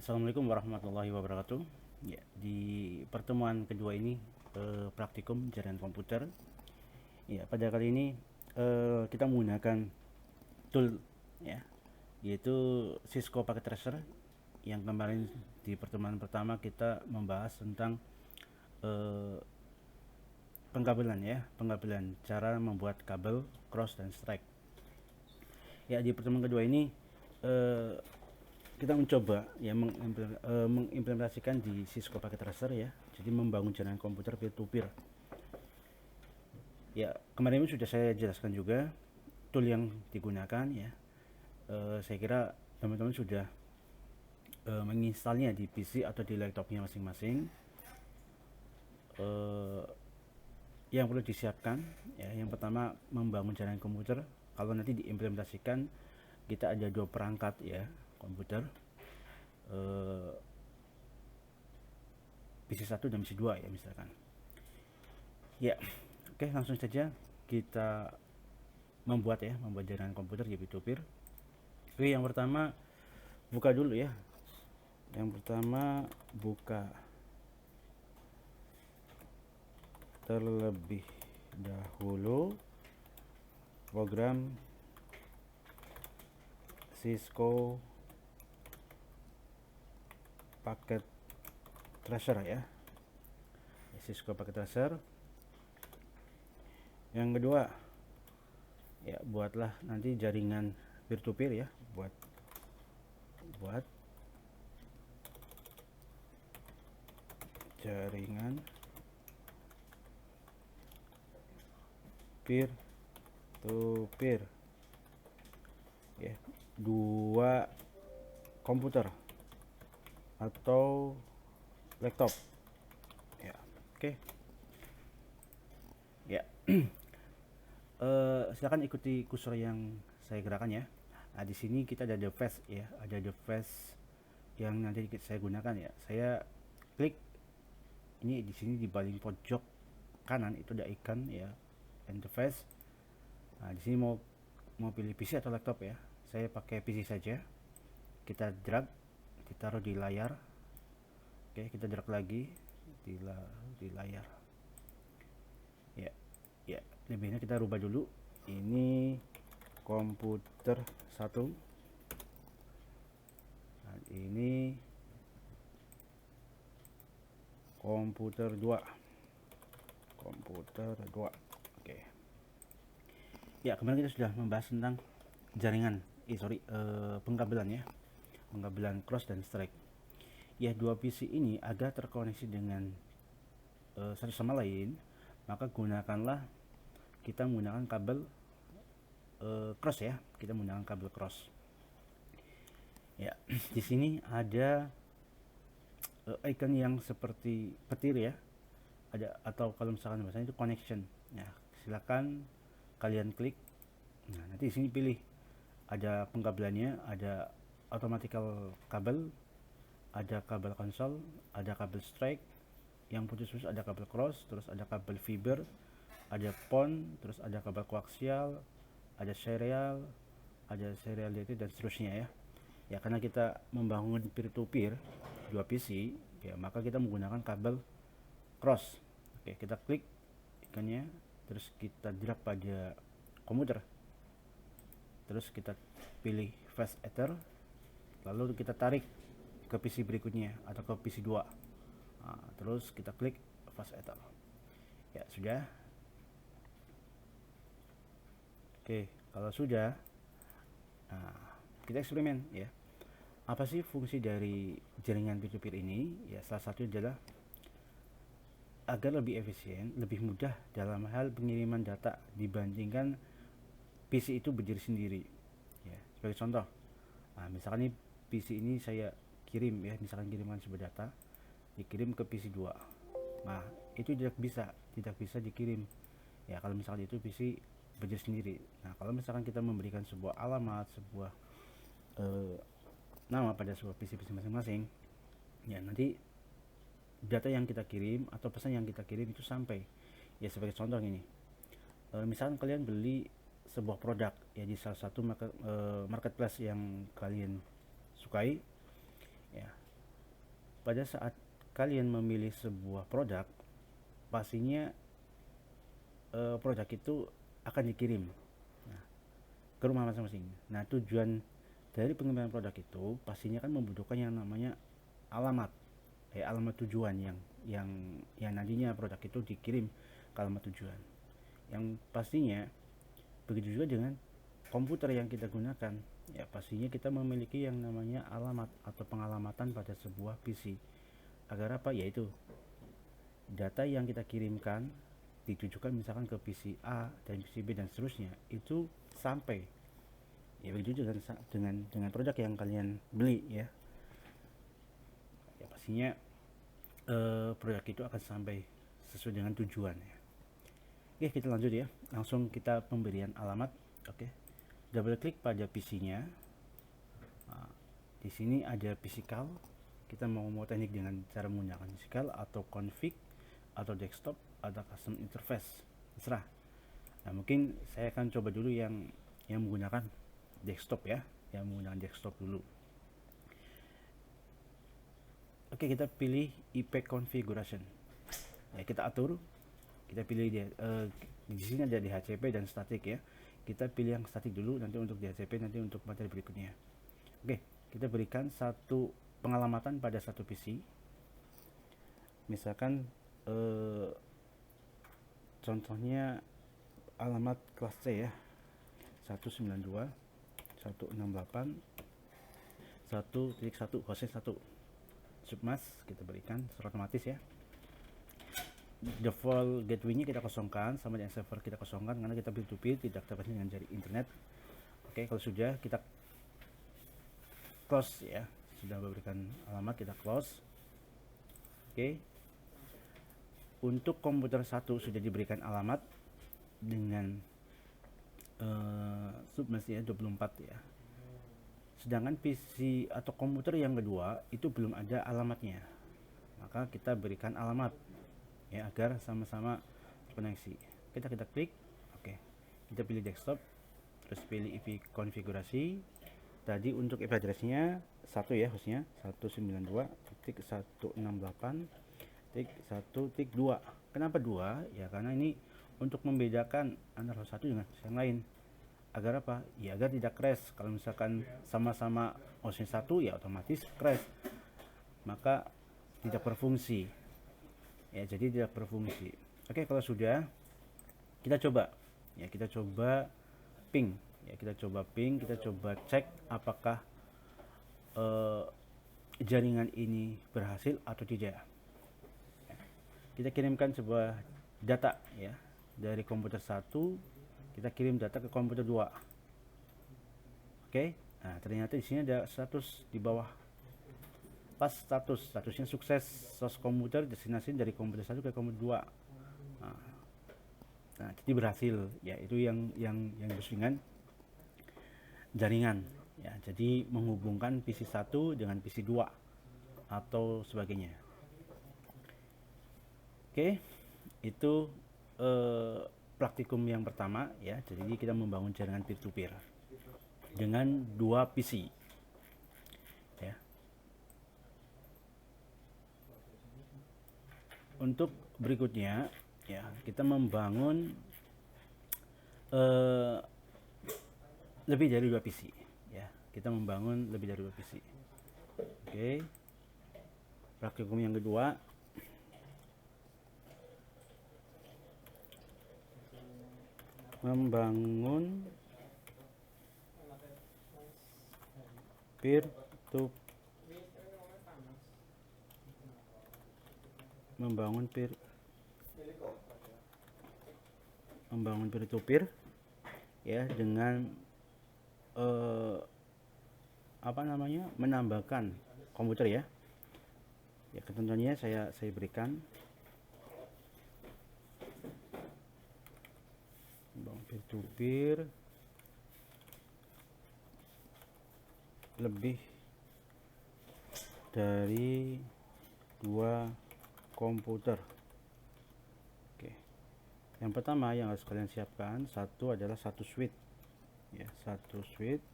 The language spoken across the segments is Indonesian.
Assalamualaikum warahmatullahi wabarakatuh. Ya, di pertemuan kedua ini praktikum jaringan komputer. Ya, pada kali ini kita menggunakan tool ya, yaitu Cisco Packet Tracer yang kemarin di pertemuan pertama kita membahas tentang eh, pengkabelan cara membuat kabel cross dan strike. Ya, di pertemuan kedua ini eh, kita mencoba ya mengimplementasikan di Cisco Packet Tracer ya. Jadi membangun jaringan komputer peer to peer. Ya, kemarin ini sudah saya jelaskan juga tool yang digunakan ya. Saya kira teman-teman sudah menginstalnya di PC atau di laptopnya masing-masing. Yang perlu disiapkan ya, yang pertama membangun jaringan komputer. Kalau nanti diimplementasikan kita ada dua perangkat ya komputer, PC1 dan PC2 ya misalkan. Ya, oke, langsung saja kita membuat jaringan komputer di peer-to-peer. Oke, yang pertama buka dulu ya. Yang pertama buka terlebih dahulu program Cisco Packet Tracer ya. Cisco Packet Tracer. Yang kedua ya, buatlah nanti jaringan peer to peer ya, buat jaringan peer to peer ya, dua komputer atau laptop ya. Oke. Ya. Silakan ikuti kursor yang saya gerakan ya. Nah, di sini kita ada device ya, ada device yang nanti saya gunakan ya. Saya klik ini di sini di paling pojok kanan itu ada icon ya, interface. Nah, di sini mau pilih PC atau laptop ya. Saya pakai PC saja. Kita drag, ditaruh di layar. Oke, kita drag lagi di layar. Ya, ya. Lebihnya kita rubah dulu. Ini komputer 1. Nah, ini komputer 2. Komputer 2. Oke. Ya, kemarin kita sudah membahas tentang jaringan, pengkabelan ya. Pengkabelan cross dan strike. Ya, dua PC ini agar terkoneksi dengan satu sama lain, maka kita menggunakan kabel cross ya. Kita menggunakan kabel cross. Ya, di sini ada icon yang seperti petir ya. Ada, atau kalau misalkan bahasanya itu connection. Ya, silakan kalian klik. Nah, nanti di sini pilih ada pengkabelannya, ada automatical kabel, ada kabel konsol, ada kabel strike, yang putus-putus ada kabel cross, terus ada kabel fiber, ada PON, terus ada kabel koaksial, ada serial dated dan seterusnya ya. Ya, karena kita membangun peer to peer dua PC ya, maka kita menggunakan kabel cross. Oke, kita klik ikonnya, terus kita drag pada komputer, terus kita pilih fast ether, lalu kita tarik ke PC berikutnya atau ke PC 2. Nah, terus kita klik fast ether. Ya, sudah. Oke, kalau sudah, nah, kita eksperimen ya. Apa sih fungsi dari jaringan peer-to-peer ini? Ya, salah satu adalah agar lebih efisien, lebih mudah dalam hal pengiriman data dibandingkan PC itu berdiri sendiri. Ya, sebagai contoh, nah, misalkan ini PC ini saya kirim ya, misalkan kirimkan sebuah data dikirim ke PC 2. Nah, itu tidak bisa dikirim ya kalau misalkan itu PC berdiri sendiri. Nah, kalau misalkan kita memberikan sebuah alamat, sebuah nama pada sebuah PC masing-masing, ya nanti data yang kita kirim atau pesan yang kita kirim itu sampai. Ya, sebagai contoh ini, misalkan kalian beli sebuah produk ya di salah satu marketplace yang kalian sukai ya. pada saat kalian memilih sebuah produk, pastinya produk itu akan dikirim ke rumah masing-masing. Nah, tujuan dari pengiriman produk itu pastinya kan membutuhkan yang namanya alamat, alamat tujuan yang nantinya produk itu dikirim ke alamat tujuan. Yang pastinya begitu juga dengan komputer yang kita gunakan, ya pastinya kita memiliki yang namanya alamat atau pengalamatan pada sebuah PC. Agar apa? Yaitu data yang kita kirimkan ditujukan misalkan ke PC A dan PC B dan seterusnya, itu sampai. Ya begitu dengan produk yang kalian beli ya. Ya pastinya produk itu akan sampai sesuai dengan tujuan ya. Oke, kita lanjut ya. Langsung kita pemberian alamat. Oke. Double klik pada PC-nya. Nah, di sini ada physical. Kita mau teknik dengan cara menggunakan physical atau config atau desktop atau custom interface. Terserah. Nah, mungkin saya akan coba dulu yang menggunakan desktop ya, yang menggunakan desktop dulu. Oke, kita pilih IP configuration. Ya, kita atur. Kita pilih di sini ada DHCP dan static ya. Kita pilih yang static dulu, nanti untuk DHCP, nanti untuk materi berikutnya. Oke, kita berikan satu pengalamatan pada satu PC. Misalkan contohnya alamat kelas C ya, 192.168.1.1 hostnya 1 submask kita berikan secara otomatis ya. Default gateway-nya kita kosongkan, sama dengan server kita kosongkan karena kita peer-to-peer, tidak terkait dengan jaring internet. Oke, kalau sudah kita close ya, sudah memberikan alamat kita close. Oke, untuk komputer 1 sudah diberikan alamat dengan submask ya 24 ya. Sedangkan PC atau komputer yang kedua itu belum ada alamatnya, maka kita berikan alamat ya agar sama-sama terkoneksi. Kita klik. Oke, kita pilih desktop, terus pilih IP konfigurasi. Tadi untuk IP address-nya 1 ya, hostnya 192.168.1.2. Kenapa 2? Ya karena ini untuk membedakan antara host 1 dengan host yang lain. Agar apa? Ya agar tidak crash. Kalau misalkan sama-sama hostnya 1 ya otomatis crash, maka tidak berfungsi ya, jadi tidak berfungsi. Oke, kalau sudah kita coba ya, kita coba ping ya, kita coba cek apakah jaringan ini berhasil atau tidak. Kita kirimkan sebuah data ya dari komputer 1, kita kirim data ke komputer 2. Oke, nah ternyata di sini ada status di bawah. Pas statusnya sukses, source komputer destinasi dari komputer 1 ke komputer 2. Nah, jadi berhasil ya, itu yang disebut dengan jaringan ya. Jadi menghubungkan PC 1 dengan PC 2 atau sebagainya. Oke, itu praktikum yang pertama ya. Jadi kita membangun jaringan peer to peer dengan 2 PC ya. Untuk berikutnya ya, kita membangun lebih dari 2 PC ya. Kita membangun lebih dari 2 PC. Oke. Praktikum yang kedua, membangun peer to peer ya, dengan menambahkan komputer ya. Ya, ketentuannya saya berikan peer to peer lebih dari 2 komputer. Oke. Yang pertama yang harus kalian siapkan adalah satu switch ya, satu switch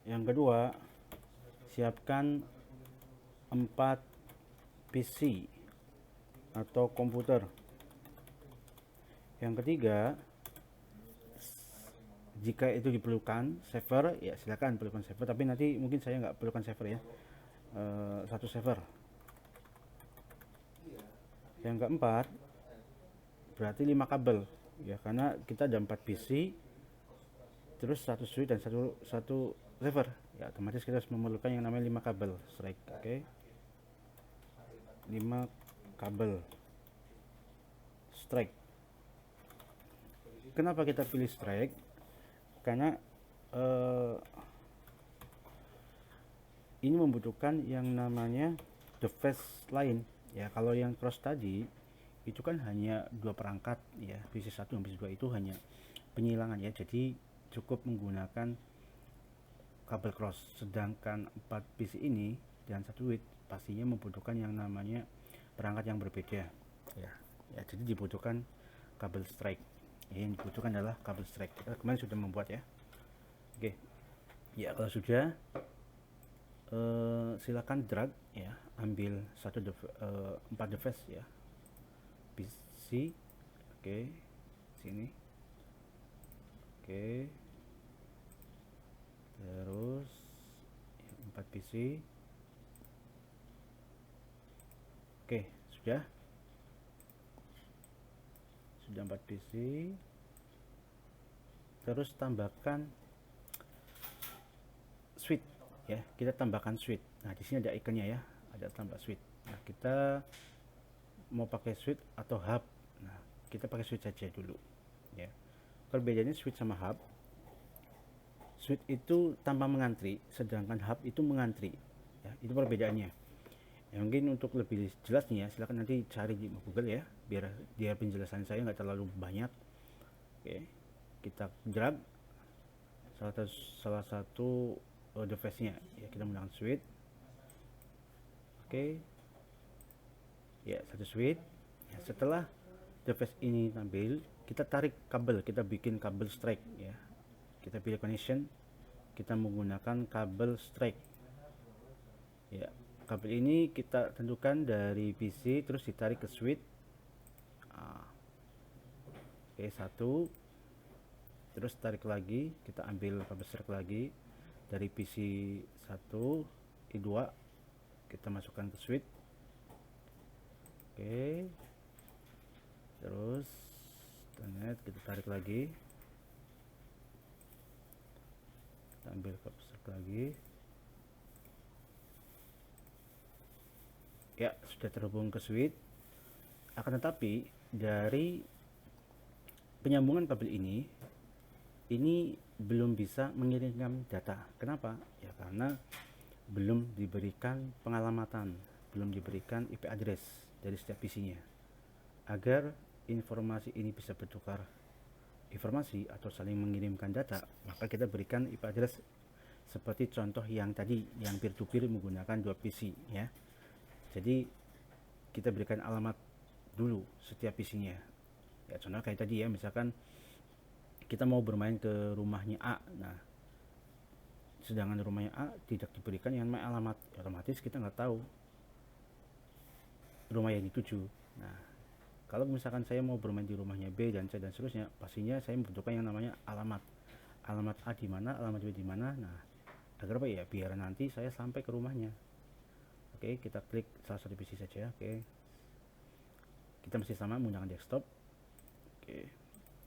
Yang kedua, siapkan 4 PC atau komputer. Yang ketiga, jika itu diperlukan server, ya silakan perlukan server, tapi nanti mungkin saya nggak perlukan server ya. Satu server. Yang keempat, berarti 5 kabel ya, karena kita ada 4 PC, terus satu switch dan satu server ya, otomatis kita harus memerlukan yang namanya 5 kabel strike. Oke, 5 kabel strike. Kenapa kita pilih strike? Karena ini membutuhkan yang namanya device lain ya. Kalau yang cross tadi itu kan hanya 2 perangkat ya, PC1 dan PC2 itu hanya penyilangan ya, jadi cukup menggunakan kabel cross. Sedangkan 4 PC ini dan 1 switch pastinya membutuhkan yang namanya perangkat yang berbeda ya. Jadi dibutuhkan kabel strike ya, yang dibutuhkan adalah kabel strike. Kita kemarin sudah membuat ya. Oke ya, kalau sudah silakan drag ya, ambil 4 device ya, PC. Oke, sini. Oke, terus 4 PC. Oke, sudah 4 PC. Terus tambahkan switch ya, kita tambahkan switch. Nah, di sini ada ikonnya ya, ada tambah switch. Nah, kita mau pakai switch atau hub. Nah, kita pakai switch saja dulu ya. Perbedaannya switch sama hub, switch itu tanpa mengantri, sedangkan hub itu mengantri ya. Itu perbedaannya ya. Mungkin untuk lebih jelasnya silahkan nanti cari di Google ya, biar penjelasan saya nggak terlalu banyak. Oke, kita drag salah satu device nya ya, kita menggunakan switch. Oke ya, satu switch ya. Setelah device ini tampil, kita tarik kabel, kita bikin kabel strike ya. Kita pilih connection, kita menggunakan kabel strike ya. Kabel ini kita tentukan dari PC, terus ditarik ke switch. Oke, satu, terus tarik lagi, kita ambil kabel strike lagi dari PC 1 ke 2, kita masukkan ke switch. Oke, terus kita tarik lagi, kita ambil kabel strike lagi ya, sudah terhubung ke switch. Akan tetapi dari penyambungan kabel ini belum bisa mengirimkan data. Kenapa? Ya karena belum diberikan pengalamatan, belum diberikan IP address dari setiap PC-nya. Agar informasi ini bisa bertukar informasi atau saling mengirimkan data, maka kita berikan IP address seperti contoh yang tadi, yang peer-to-peer menggunakan 2 PC ya. Jadi kita berikan alamat dulu setiap PC-nya ya. Contoh kayak tadi ya, misalkan kita mau bermain ke rumahnya A, nah sedangkan rumahnya A tidak diberikan yang namanya alamat, otomatis kita nggak tahu rumah yang dituju. Nah, kalau misalkan saya mau bermain di rumahnya B dan C dan seterusnya, pastinya saya membutuhkan yang namanya alamat A di mana, alamat B di mana. Nah, agar apa ya, biar nanti saya sampai ke rumahnya. Oke, kita klik salah satu PC saja. Oke, kita masih sama menggunakan desktop. Oke,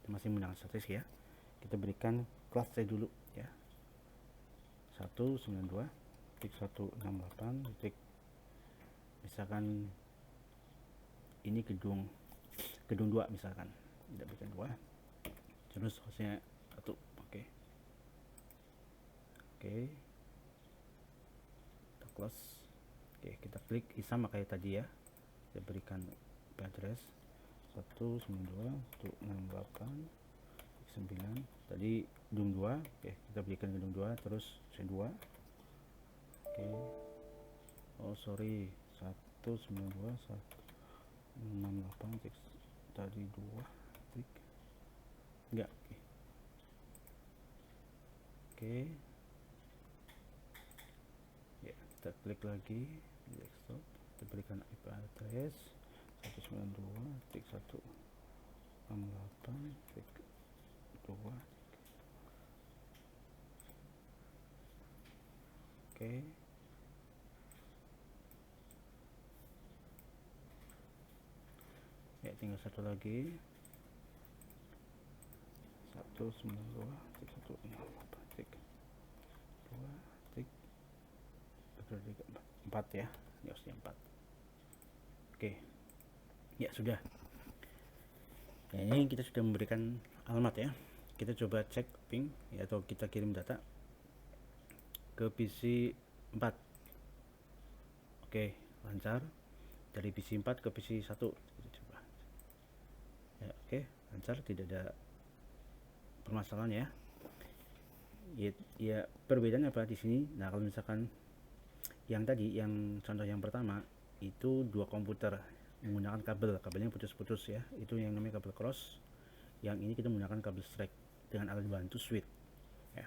kita masih menggunakan statis ya. Kita berikan kelas C dulu ya, 192.168. klik misalkan ini gedung 2 misalkan, tidak berikan 2, terus hostnya 1. Oke, kita close. Oke, kita klik sama kayak tadi ya, kita berikan IP address 192.168.9 tadi gedung 2. Oke, kita berikan gedung 2 terus C2. Oke, oh sorry, 192.168 tadi 2 klik enggak. Oke, kita klik lagi di desktop, kita berikan IP address 192.168.2. Oke. Ya, tinggal satu lagi 192.168.2.4 ya, ini harusnya 4. Oke, ya sudah. Nah, ini kita sudah memberikan alamat ya. Kita coba cek ping ya, atau kita kirim data ke PC 4. Oke, lancar dari PC 4 ke PC 1. Kita coba ya. Oke, lancar, tidak ada permasalahan ya. Ya, perbedaannya apa di sini? Nah, kalau misalkan yang tadi, yang contoh yang pertama itu dua komputer menggunakan kabelnya putus-putus ya, itu yang namanya kabel cross. Yang ini kita menggunakan kabel straight dengan alat bantu switch ya.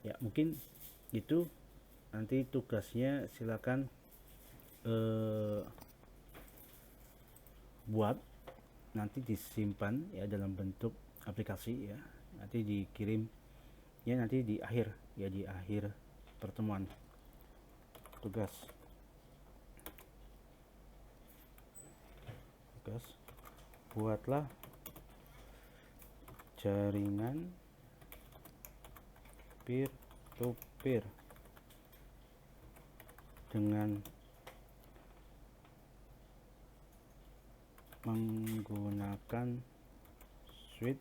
Ya, mungkin itu nanti tugasnya silakan buat, nanti disimpan ya dalam bentuk aplikasi ya, nanti dikirim ya, nanti di akhir ya, di akhir pertemuan tugas buatlah jaringan peer to peer dengan menggunakan switch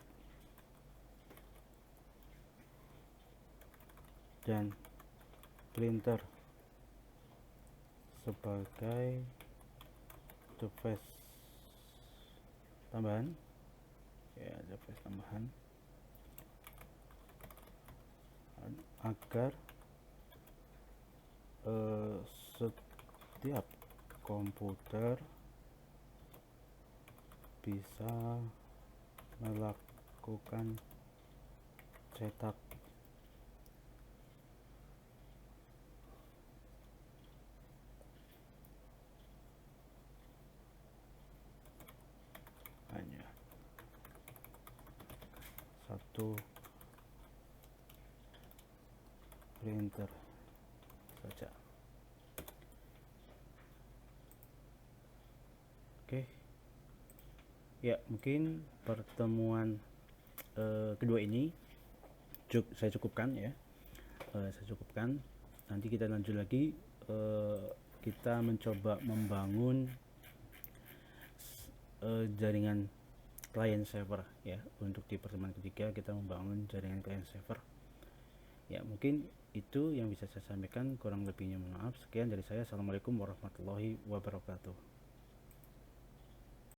dan printer sebagai device tambahan ya, device tambahan agar setiap komputer bisa melakukan cetak hanya satu printer saja. Oke ya, mungkin pertemuan kedua ini saya cukupkan ya. Saya cukupkan, nanti kita lanjut lagi. Kita mencoba membangun jaringan client server ya. Untuk di pertemuan ketiga kita membangun jaringan client server ya. Mungkin itu yang bisa saya sampaikan, kurang lebihnya mohon maaf. Sekian dari saya, assalamualaikum warahmatullahi wabarakatuh.